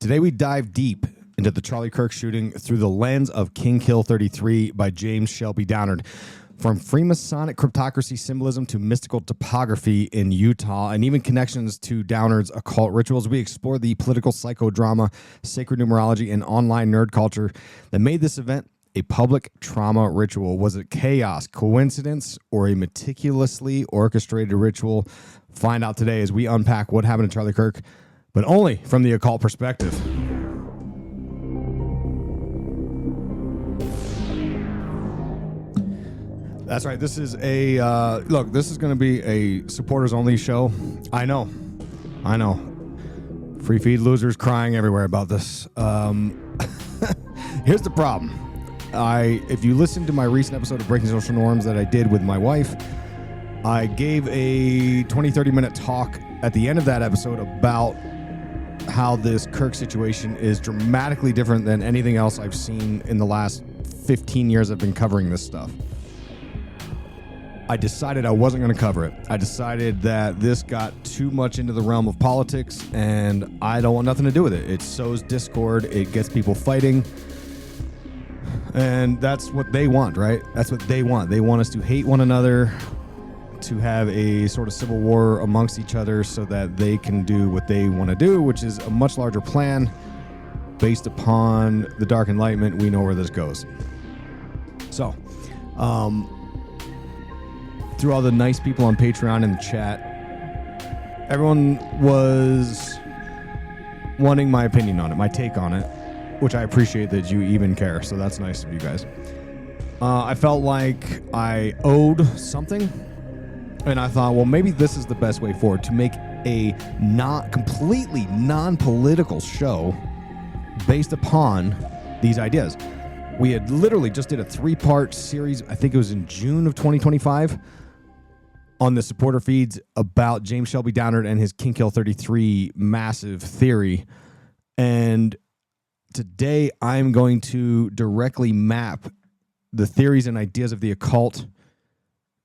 Today we dive deep into the Charlie Kirk shooting through the lens of King Kill 33 by James Shelby Downard. From Freemasonic cryptocracy symbolism to mystical topography in Utah, and even connections to Downard's occult rituals, we explore the political psychodrama, sacred numerology, and online nerd culture that made this event a public trauma ritual. Was it chaos, coincidence, or a meticulously orchestrated ritual? Find out today as we unpack what happened to Charlie Kirk, but only from the occult perspective. That's right. This is a look. This is going to be a supporters only show. I know. Free feed losers crying everywhere about this. Here's the problem. If you listen to my recent episode of Breaking Social Norms that I did with my wife, I gave a 20-30 minute talk at the end of that episode about how this Kirk situation is dramatically different than anything else I've seen in the last 15 years I've been covering this stuff. I decided I wasn't going to cover it. I decided that this got too much into the realm of politics, and I don't want nothing to do with it. It sows discord. It gets people fighting. And that's what they want, right? That's what they want. They want us to hate one another, to have a sort of civil war amongst each other so that they can do what they want to do, which is a much larger plan based upon the Dark Enlightenment. We know where this goes. So, through all the nice people on Patreon and the chat, everyone was wanting my opinion on it, my take on it, which I appreciate that you even care. So that's nice of you guys. I felt like I owed something, and I thought, well, maybe this is the best way forward, to make a not completely non-political show based upon these ideas. We had literally just did a 3-part series, I think it was in June of 2025, on the supporter feeds about James Shelby Downard and his King Kill 33 massive theory. And today I'm going to directly map the theories and ideas of the occult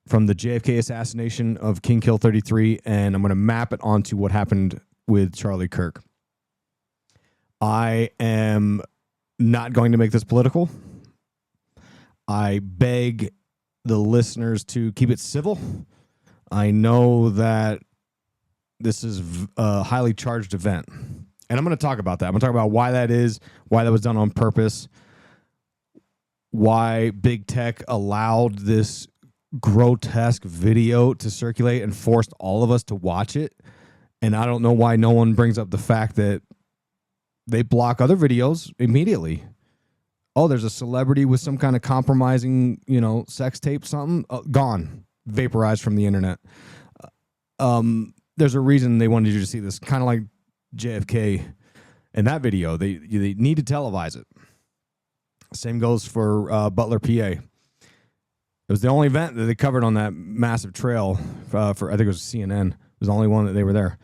from the JFK assassination of King Kill 33, and I'm going to map it onto what happened with Charlie Kirk. I am not going to make this political. I beg the listeners to keep it civil. I know that this is a highly charged event, and I'm going to talk about that. I'm going to talk about why that is, why that was done on purpose, why big tech allowed this grotesque video to circulate and forced all of us to watch it. And I don't know why no one brings up the fact that they block other videos immediately. Oh, there's a celebrity with some kind of compromising, sex tape, something, gone, vaporized from the internet. There's a reason they wanted you to see this, kind of like JFK in that video. They need to televise it. Same goes for Butler, PA. It was the only event that they covered on that massive trail for I think it was CNN. It was the only one that they were there.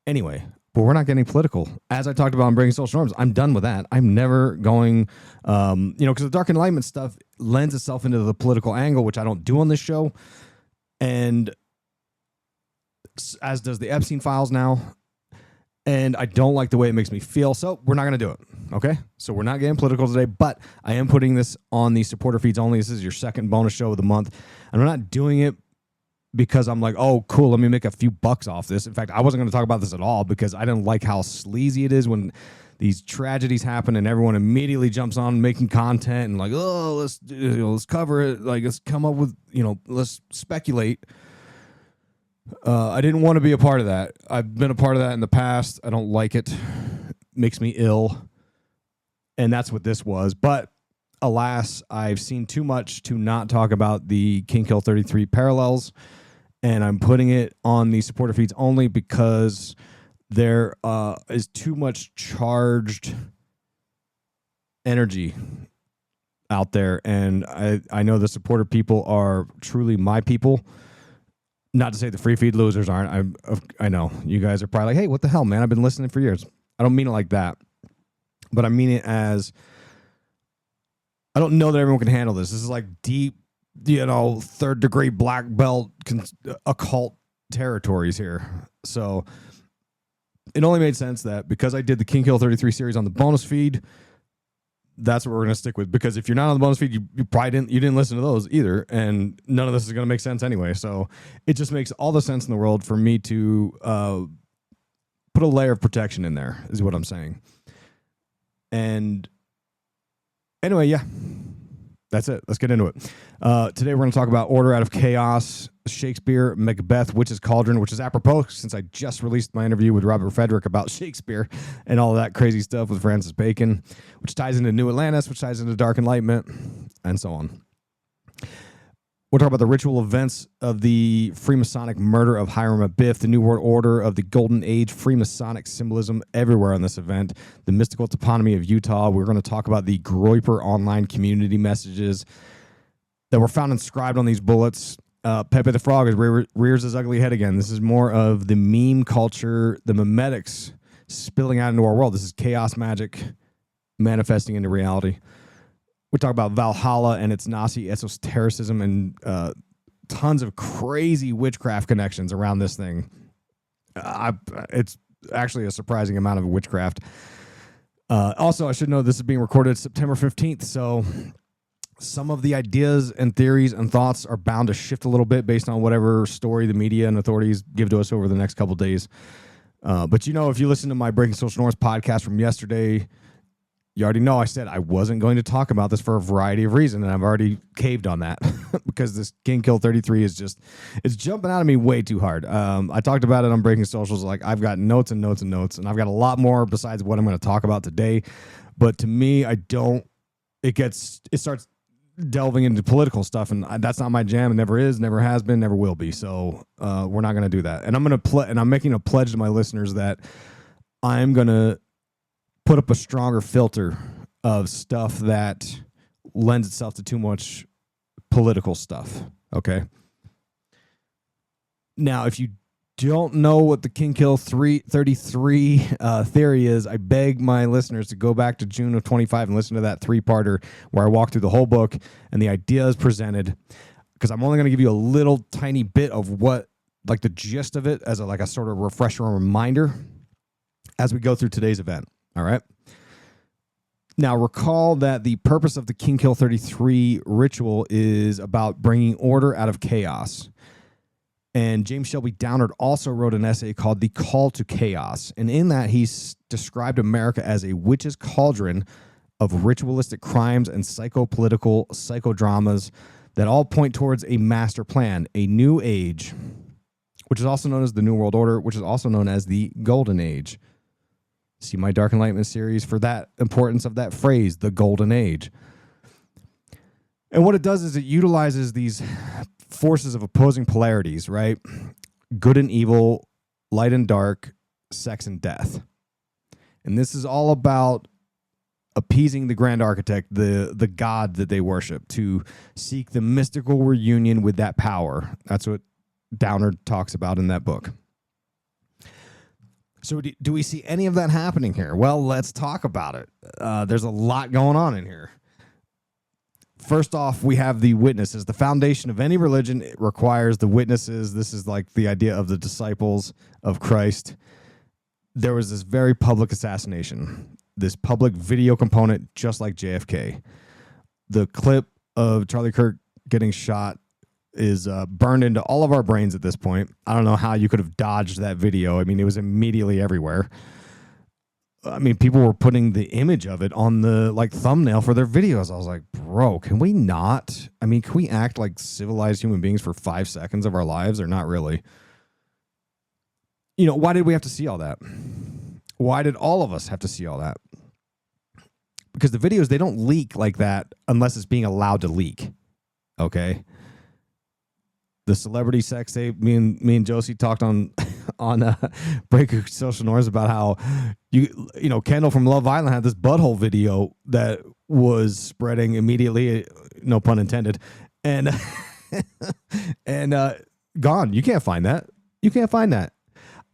Anyway, but we're not getting political. As I talked about in Breaking Social Norms, I'm done with that. I'm never going, because the Dark Enlightenment stuff lends itself into the political angle, which I don't do on this show. And as does the Epstein files now. And I don't like the way it makes me feel. So we're not going to do it. Okay. So we're not getting political today, but I am putting this on the supporter feeds only. This is your second bonus show of the month. And I'm not doing it because I'm like, oh, cool, let me make a few bucks off this. In fact, I wasn't going to talk about this at all because I didn't like how sleazy it is when these tragedies happen and everyone immediately jumps on making content and like, oh, let's cover it. Like, let's come up with, let's speculate. I didn't want to be a part of that. I've been a part of that in the past. I don't like it. It makes me ill. And that's what this was. But alas, I've seen too much to not talk about the King Kill 33 parallels. And I'm putting it on the supporter feeds only because there is too much charged energy out there. And I know the supporter people are truly my people. Not to say the free feed losers aren't. I know you guys are probably like, hey, what the hell, man? I've been listening for years. I don't mean it like that, but I mean it as I don't know that everyone can handle this. This is like deep, third degree black belt occult territories here. So it only made sense that because I did the King Kill 33 series on the bonus feed, that's what we're going to stick with. Because if you're not on the bonus feed, you probably didn't listen to those either, and none of this is going to make sense anyway. So it just makes all the sense in the world for me to put a layer of protection in there, is what I'm saying. And anyway, yeah, that's it. Let's get into it. Today we're going to talk about Order Out of Chaos, Shakespeare Macbeth, Witch's Cauldron, which is apropos since I just released my interview with Robert Frederick about Shakespeare and all of that crazy stuff with Francis Bacon, which ties into New Atlantis, which ties into Dark Enlightenment, and so on. We'll talk about the ritual events of the Freemasonic murder of Hiram Abiff, the New World Order of the Golden Age, Freemasonic symbolism everywhere on this event, the mystical toponomy of Utah. We're going to talk about the Groyper online community messages that were found inscribed on these bullets. Pepe the Frog rears his ugly head again. This is more of the meme culture, the memetics spilling out into our world. This is chaos magic manifesting into reality. We talk about Valhalla and its Nazi esotericism and tons of crazy witchcraft connections around this thing. It's actually a surprising amount of witchcraft. Also, I should know this is being recorded September 15th, so some of the ideas and theories and thoughts are bound to shift a little bit based on whatever story the media and authorities give to us over the next couple of days. But if you listen to my Breaking Social Norms podcast from yesterday, you already know I said I wasn't going to talk about this for a variety of reasons, and I've already caved on that because this King Kill 33 it's jumping out of me way too hard. I talked about it on Breaking Socials. Like, I've got notes and notes and notes, and I've got a lot more besides what I'm going to talk about today. But to me, it starts delving into political stuff, and that's not my jam. It never is, never has been, never will be. So we're not going to do that. And I'm making a pledge to my listeners that I'm going to put up a stronger filter of stuff that lends itself to too much political stuff. Okay. Now, if you don't know what the King Kill 33 theory is, I beg my listeners to go back to June of 25 and listen to that 3-parter where I walk through the whole book and the ideas presented, because I'm only going to give you a little tiny bit of what, like, the gist of it as a sort of refresher and reminder as we go through today's event. All right. Now, recall that the purpose of the King Kill 33 ritual is about bringing order out of chaos. And James Shelby Downard also wrote an essay called The Call to Chaos. And in that, he's described America as a witch's cauldron of ritualistic crimes and psychopolitical psychodramas that all point towards a master plan, a new age, which is also known as the New World Order, which is also known as the Golden Age. See my Dark Enlightenment series for that importance of that phrase, the Golden Age. And what it does is it utilizes these forces of opposing polarities, right? Good and evil, light and dark, sex and death. And this is all about appeasing the grand architect, the god that they worship, to seek the mystical reunion with that power. That's what Downard talks about in that book. So do we see any of that happening here? Well, let's talk about it. There's a lot going on in here. First off, we have the witnesses. The foundation of any religion requires the witnesses. This is like the idea of the disciples of Christ. There was this very public assassination, this public video component, just like JFK. The clip of Charlie Kirk getting shot is burned into all of our brains at this point. I don't know how you could have dodged that video. I mean, it was immediately everywhere. I mean, people were putting the image of it on the thumbnail for their videos. I was like, bro, can we not? I mean, can we act like civilized human beings for 5 seconds of our lives, or not really? Why did we have to see all that? Why did all of us have to see all that? Because the videos, they don't leak like that unless it's being allowed to leak. Okay? The celebrity sex tape, me and Josie talked on Breaking Social Norms about how Kendall from Love Island had this butthole video that was spreading immediately, no pun intended, and gone. You can't find that. You can't find that.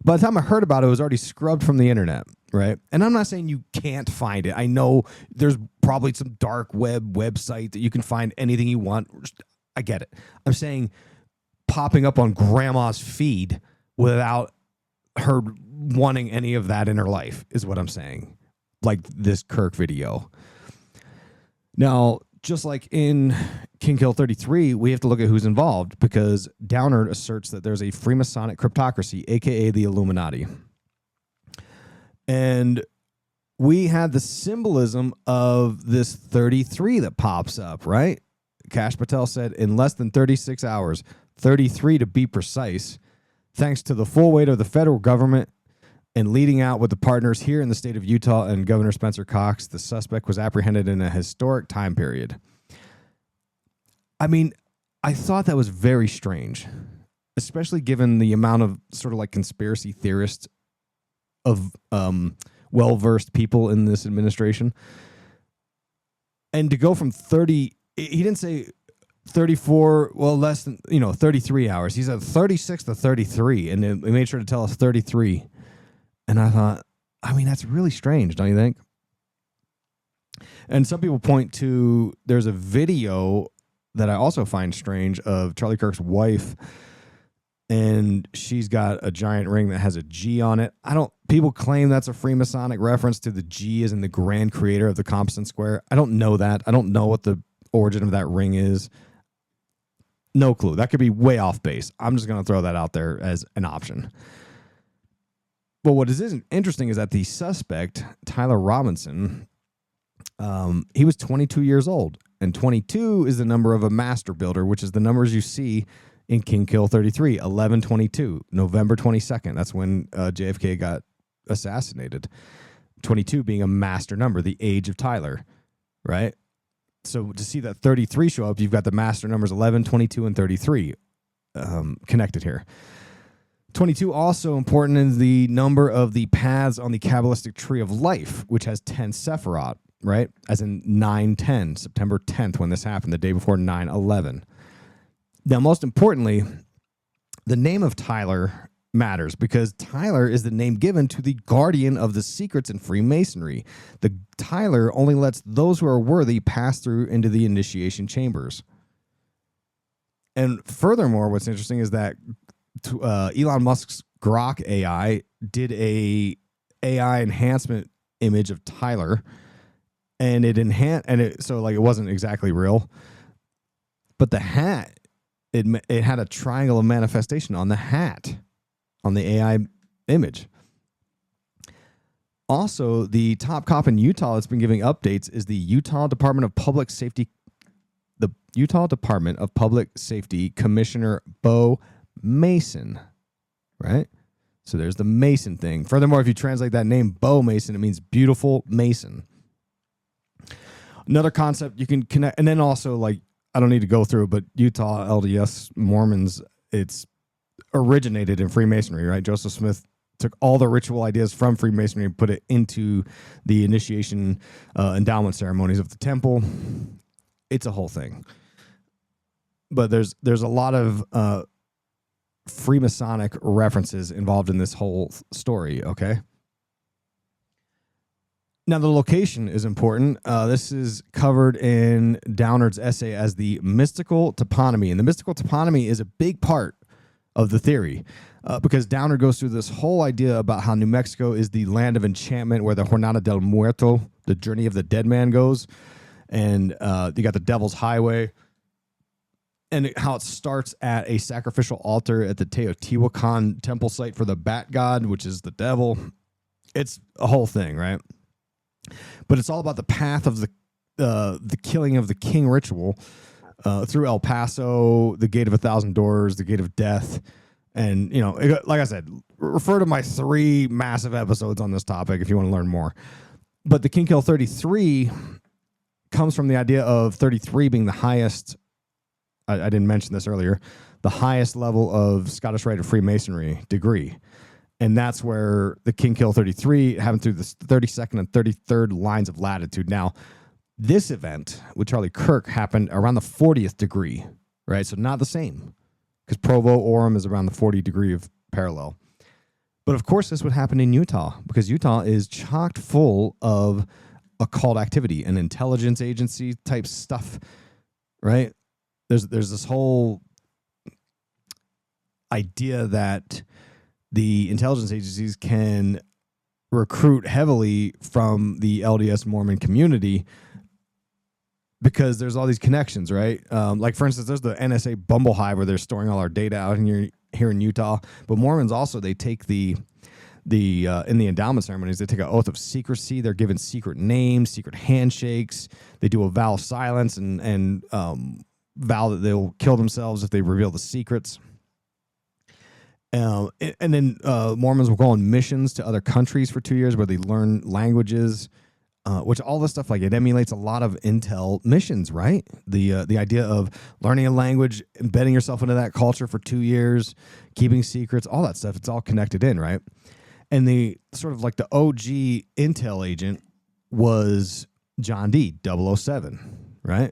By the time I heard about it was already scrubbed from the internet, right? And I'm not saying you can't find it. I know there's probably some dark web website that you can find anything you want. I get it. I'm saying popping up on grandma's feed without her wanting any of that in her life, is what I'm saying. Like this Kirk video. Now, just like in King Kill 33, we have to look at who's involved, because Downard asserts that there's a Freemasonic cryptocracy, aka the Illuminati. And we had the symbolism of this 33 that pops up, right? Kash Patel said, in less than 36 hours, 33 to be precise, thanks to the full weight of the federal government and leading out with the partners here in the state of Utah and Governor Spencer Cox, the suspect was apprehended in a historic time period. I mean, I thought that was very strange, especially given the amount of sort of like conspiracy theorists of well-versed people in this administration. And to go from 30, he didn't say 34, well, less than, 33 hours. He said 36 to 33, and they made sure to tell us 33. And I thought, I mean, that's really strange, don't you think? And some people point to, there's a video that I also find strange of Charlie Kirk's wife, and she's got a giant ring that has a G on it. People claim that's a Freemasonic reference to the G as in the grand creator of the composite square. I don't know that. I don't know what the origin of that ring is. No clue. That could be way off base. I'm just going to throw that out there as an option. But what is interesting is that the suspect, Tyler Robinson, he was 22 years old. And 22 is the number of a master builder, which is the numbers you see in King Kill 33, 11/22, November 22nd. That's when JFK got assassinated. 22 being a master number, the age of Tyler, right? So to see that 33 show up, you've got the master numbers 11, 22, and 33 connected here. 22 also important is the number of the paths on the Kabbalistic tree of life, which has 10 Sephiroth, right? As in 9/10, September 10th, when this happened, the day before 9/11. Now, most importantly, the name of Tyler matters because Tyler is the name given to the guardian of the secrets in Freemasonry. The Tyler only lets those who are worthy pass through into the initiation chambers. And furthermore, what's interesting is that Elon Musk's Grok AI did a AI enhancement image of Tyler, and so like it wasn't exactly real, but the hat, it had a triangle of manifestation on the hat, on the AI image. Also, the top cop in Utah that's been giving updates is the Utah Department of Public Safety, Commissioner Bo Mason, right? So there's the Mason thing. Furthermore, if you translate that name, Bo Mason, it means beautiful Mason. Another concept you can connect, and then also, like, I don't need to go through it, but Utah LDS Mormons, it's originated in Freemasonry, right? Joseph Smith took all the ritual ideas from Freemasonry and put it into the initiation endowment ceremonies of the temple. It's a whole thing. But there's a lot of Freemasonic references involved in this whole story, okay? Now, the location is important. This is covered in Downard's essay as the mystical toponymy. And the mystical toponymy is a big part of the theory because Downard goes through this whole idea about how New Mexico is the land of enchantment where the Jornada del Muerto, the journey of the dead man, goes. And you got the Devil's Highway. And how it starts at a sacrificial altar at the Teotihuacan temple site for the bat god, which is the devil. It's a whole thing, right? But it's all about the path of the killing of the king ritual through El Paso, the Gate of 1,000 Doors, the Gate of Death. And, like I said, refer to my 3 massive episodes on this topic if you want to learn more. But the King Kill 33 comes from the idea of 33 being the highest, I didn't mention this earlier, the highest level of Scottish Rite of Freemasonry degree. And that's where the King Kill 33 happened through the 32nd and 33rd lines of latitude. Now, this event with Charlie Kirk happened around the 40th degree, right? So not the same, because Provo Orem is around the 40 degree of parallel. But of course, this would happen in Utah, because Utah is chocked full of occult activity and intelligence agency type stuff, right? There's this whole idea that the intelligence agencies can recruit heavily from the LDS Mormon community because there's all these connections, right? Like, for instance, there's the NSA Bumble Hive where they're storing all our data out here in Utah. But Mormons also, they take in the endowment ceremonies, they take an oath of secrecy. They're given secret names, secret handshakes. They do a vow of silence and vow that they'll kill themselves if they reveal the secrets. And then Mormons will go on missions to other countries for 2 years where they learn languages, which all this stuff, like, it emulates a lot of intel missions, right? The idea of learning a language, embedding yourself into that culture for 2 years, keeping secrets, all that stuff, it's all connected in, right? And the sort of like the OG intel agent was John D, 007, right?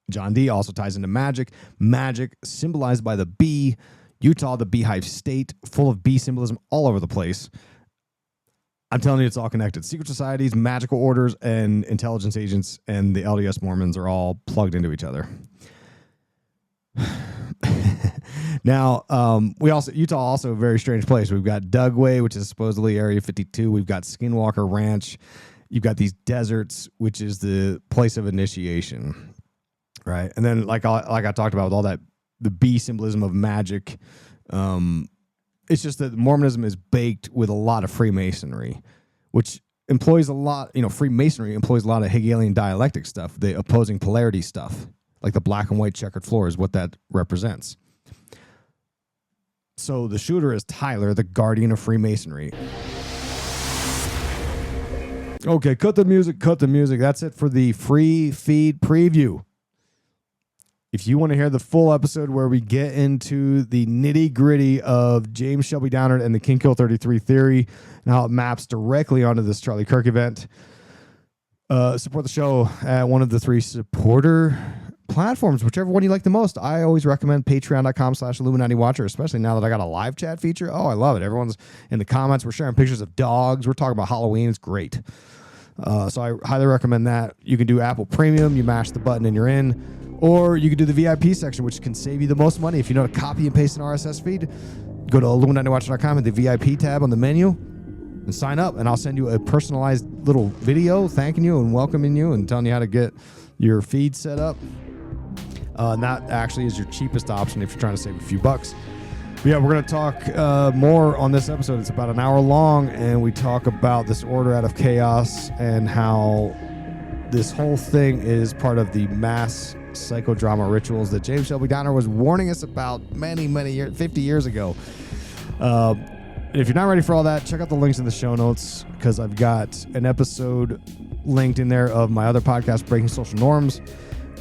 John D also ties into magic. Magic symbolized by the bee. Utah, the beehive state, full of bee symbolism all over the place. I'm telling you, it's all connected. Secret societies, magical orders, and intelligence agents, and the LDS Mormons are all plugged into each other. Now, Utah also a very strange place. We've got Dugway, which is supposedly Area 52. We've got Skinwalker Ranch. You've got these deserts, which is the place of initiation, right? And then, like I talked about with all that, the bee symbolism of magic. It's just that Mormonism is baked with a lot of Freemasonry, which employs a lot, Freemasonry employs a lot of Hegelian dialectic stuff, the opposing polarity stuff, like the black and white checkered floor is what that represents. So the shooter is Tyler, the guardian of Freemasonry. Okay, cut the music. That's it for the free feed preview. If you want to hear the full episode where we get into the nitty-gritty of James Shelby Downard and the King Kill 33 theory and how it maps directly onto this Charlie Kirk event, support the show at one of the 3 supporter platforms, whichever one you like the most. I always recommend patreon.com/IlluminatiWatcher, especially now that I got a live chat feature. Oh, I love it. Everyone's in the comments. We're sharing pictures of dogs. We're talking about Halloween. It's great. So I highly recommend that. You can do Apple Premium. You mash the button and you're in. Or you can do the VIP section, which can save you the most money. If you know how to copy and paste an RSS feed, go to IlluminatiWatcher.com and the VIP tab on the menu and sign up. And I'll send you a personalized little video thanking you and welcoming you and telling you how to get your feed set up. And that actually is your cheapest option if you're trying to save a few bucks. But yeah, we're going to talk more on this episode. It's about an hour long, and we talk about this order out of chaos and how this whole thing is part of the mass psychodrama rituals that James Shelby Downard was warning us about many years, 50 years ago. If you're not ready for all that, check out the links in the show notes, because I've got an episode linked in there of my other podcast, Breaking Social Norms,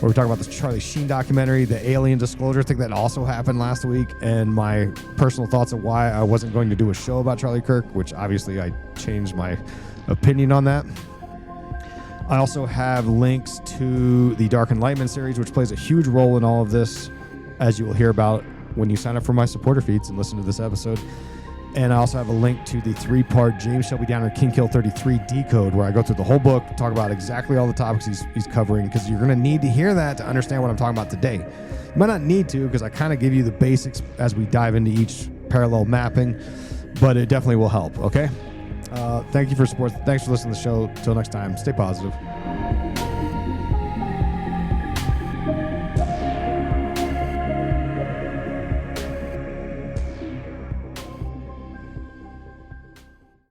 where we talk about the Charlie Sheen documentary, the alien disclosure thing that also happened last week, and my personal thoughts of why I wasn't going to do a show about Charlie Kirk, which obviously I changed my opinion on that. I also have links to the Dark Enlightenment series, which plays a huge role in all of this, as you will hear about when you sign up for my supporter feeds and listen to this episode. And I also have a link to the 3-part James Shelby Downard King Kill 33 decode, where I go through the whole book, talk about exactly all the topics he's covering, because you're going to need to hear that to understand what I'm talking about today. You might not need to, because I kind of give you the basics as we dive into each parallel mapping, but it definitely will help, okay? Thank you for support. Thanks for listening to the show. Until next time, stay positive.